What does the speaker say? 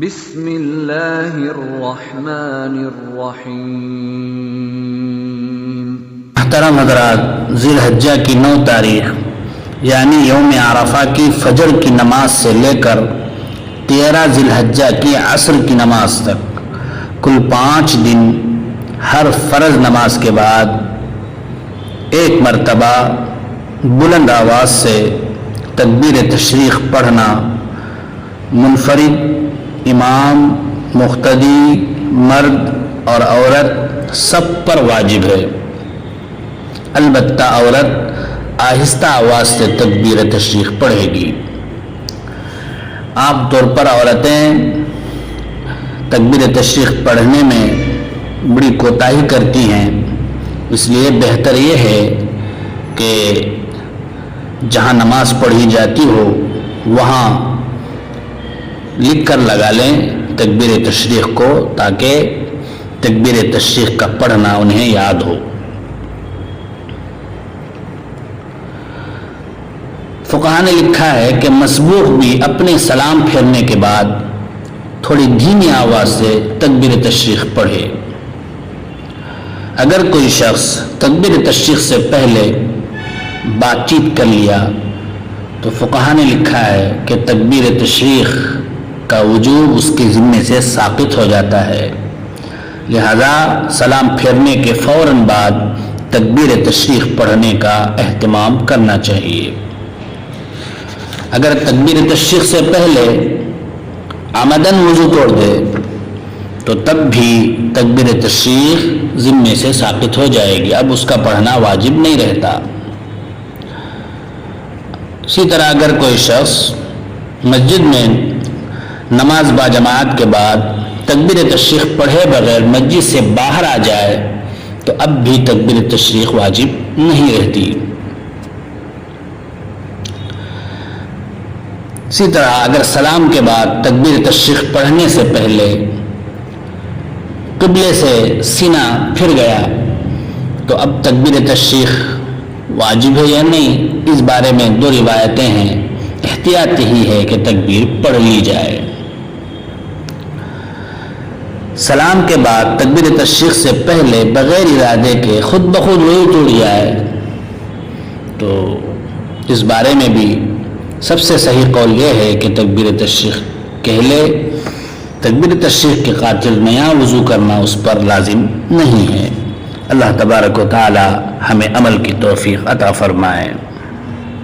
بسم اللہ الرحمن الرحیم۔ محترم حضرات، ذی الحجہ کی 9 تاریخ یعنی یوم عرفہ کی فجر کی نماز سے لے کر 13 ذی الحجہ کی عصر کی نماز تک کل 5 دن ہر فرض نماز کے بعد ایک مرتبہ بلند آواز سے تکبیر تشریق پڑھنا منفرد، امام، مقتدی، مرد اور عورت سب پر واجب ہے۔ البتہ عورت آہستہ آواز سے تکبیر تشریق پڑھے گی۔ عام طور پر عورتیں تکبیر تشریق پڑھنے میں بڑی کوتاہی کرتی ہیں، اس لیے بہتر یہ ہے کہ جہاں نماز پڑھی جاتی ہو وہاں لکھ کر لگا لیں تکبیر تشریق کو، تاکہ تکبیر تشریق کا پڑھنا انہیں یاد ہو۔ فقہاء نے لکھا ہے کہ مسبوق بھی اپنے سلام پھیرنے کے بعد تھوڑی دھیمی آواز سے تکبیر تشریق پڑھے۔ اگر کوئی شخص تکبیر تشریق سے پہلے بات چیت کر لیا تو فقہاء نے لکھا ہے کہ تکبیر تشریق کا وجوب اس کے ذمے سے ساقط ہو جاتا ہے، لہذا سلام پھیرنے کے فوراً بعد تکبیر تشریق پڑھنے کا اہتمام کرنا چاہیے۔ اگر تکبیر تشریق سے پہلے عمدن وضو توڑ دے تو تب بھی تکبیر تشریق ذمے سے ساقط ہو جائے گی، اب اس کا پڑھنا واجب نہیں رہتا۔ اسی طرح اگر کوئی شخص مسجد میں نماز با جماعت کے بعد تکبیر تشریق پڑھے بغیر مسجد سے باہر آ جائے تو اب بھی تکبیر تشریق واجب نہیں رہتی۔ اسی طرح اگر سلام کے بعد تکبیر تشریق پڑھنے سے پہلے قبلے سے سینہ پھر گیا تو اب تکبیر تشریق واجب ہے یا نہیں، اس بارے میں 2 روایتیں ہیں، احتیاط ہی ہے کہ تکبیر پڑھ لی جائے۔ سلام کے بعد تکبیر تشریق سے پہلے بغیر ارادے کے خود بخود وضو ٹوٹ جائے تو اس بارے میں بھی سب سے صحیح قول یہ ہے کہ تکبیر تشریق کہہ لے۔ تکبیر تشریق کے خاطر نیا وضو کرنا اس پر لازم نہیں ہے۔ اللہ تبارک و تعالی ہمیں عمل کی توفیق عطا فرمائے۔